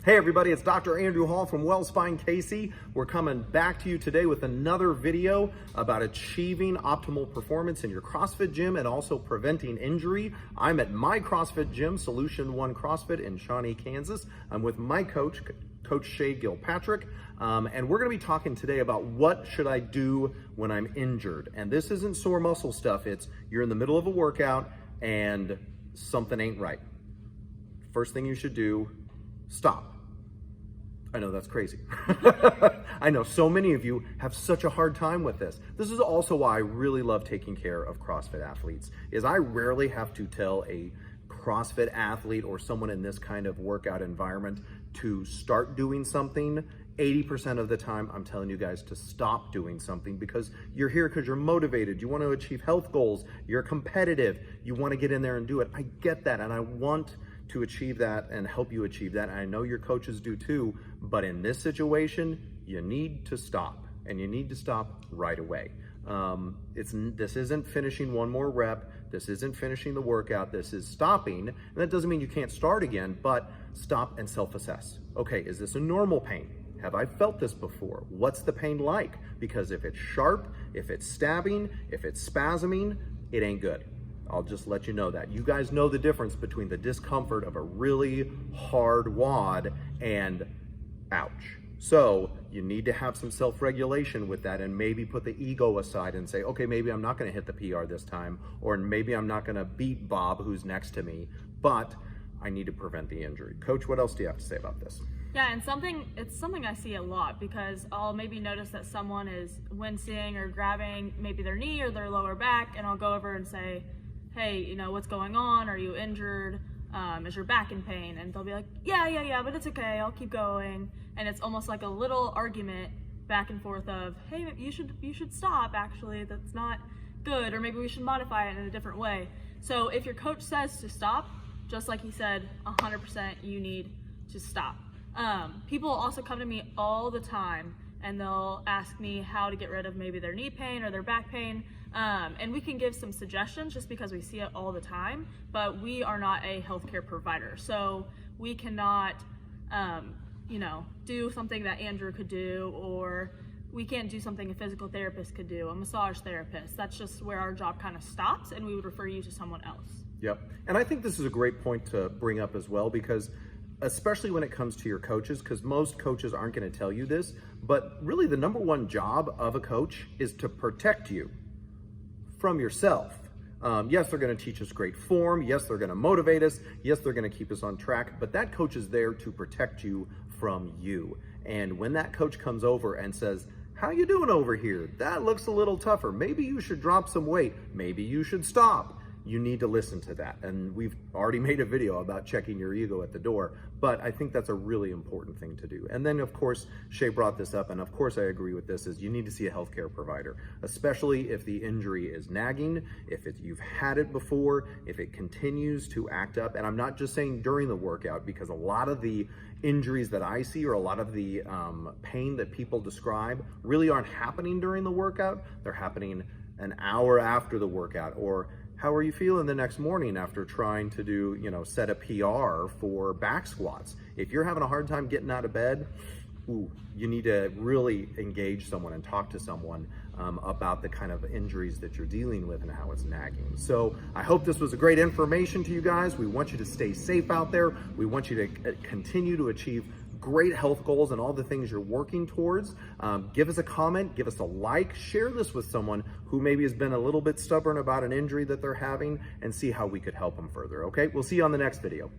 Hey everybody, it's Dr. Andrew Hall from WellSpine KC. We're coming back to you today with another video about achieving optimal performance in your CrossFit gym and also preventing injury. I'm at my CrossFit gym, Solution One CrossFit in Shawnee, Kansas. I'm with my coach, Coach Shay Gilpatrick, and we're gonna be talking today about what should I do when I'm injured. And this isn't sore muscle stuff, it's you're in the middle of a workout and something ain't right. First thing you should do, stop. I know that's crazy. I know so many of you have such a hard time with this. This is also why I really love taking care of CrossFit athletes, is I rarely have to tell a CrossFit athlete or someone in this kind of workout environment to start doing something. 80% of the time, I'm telling you guys to stop doing something because you're here because you're motivated. You want to achieve health goals. You're competitive. You want to get in there and do it. I get that, and I want to achieve that and help you achieve that. I know your coaches do too, but in this situation, you need to stop, and you need to stop right away. This isn't finishing one more rep. This isn't finishing the workout. This is stopping, and that doesn't mean you can't start again, but stop and self-assess. Okay, is this a normal pain? Have I felt this before? What's the pain like? Because if it's sharp, if it's stabbing, if it's spasming, it ain't good. I'll just let you know that. You guys know the difference between the discomfort of a really hard WOD and ouch. So you need to have some self-regulation with that and maybe put the ego aside and say, okay, maybe I'm not gonna hit the PR this time, or maybe I'm not gonna beat Bob who's next to me, but I need to prevent the injury. Coach, what else do you have to say about this? Yeah, and it's something I see a lot because I'll maybe notice that someone is wincing or grabbing maybe their knee or their lower back, and I'll go over and say, hey, you know, what's going on? Are you injured? Is your back in pain? And they'll be like, yeah, but it's okay, I'll keep going. And it's almost like a little argument back and forth of, hey, you should stop, actually, that's not good, or maybe we should modify it in a different way. So if your coach says to stop, just like he said, 100% you need to stop. People also come to me all the time and they'll ask me how to get rid of maybe their knee pain or their back pain. And we can give some suggestions just because we see it all the time, but we are not a healthcare provider. So we cannot, do something that Andrew could do, or we can't do something a physical therapist could do, a massage therapist. That's just where our job kind of stops, and we would refer you to someone else. Yep, and I think this is a great point to bring up as well, because especially when it comes to your coaches, because most coaches aren't going to tell you this, but really the number one job of a coach is to protect you from yourself. Yes, they're going to teach us great form. Yes, they're going to motivate us. Yes, they're going to keep us on track, but that coach is there to protect you from you. And when that coach comes over and says, how you doing over here? That looks a little tougher. Maybe you should drop some weight. Maybe you should stop. You need to listen to that. And we've already made a video about checking your ego at the door, but I think that's a really important thing to do. And then of course, Shay brought this up, and of course I agree with this, is you need to see a healthcare provider, especially if the injury is nagging, if you've had it before, if it continues to act up. And I'm not just saying during the workout, because a lot of the injuries that I see, or a lot of the pain that people describe, really aren't happening during the workout. They're happening an hour after the workout, or how are you feeling the next morning after trying to do, set a PR for back squats? If you're having a hard time getting out of bed, you need to really engage someone and talk to someone about the kind of injuries that you're dealing with and how it's nagging. So I hope this was a great information to you guys. We want you to stay safe out there. We want you to continue to achieve great health goals and all the things you're working towards. Give us a comment, give us a like, share this with someone who maybe has been a little bit stubborn about an injury that they're having, and see how we could help them further, okay? We'll see you on the next video.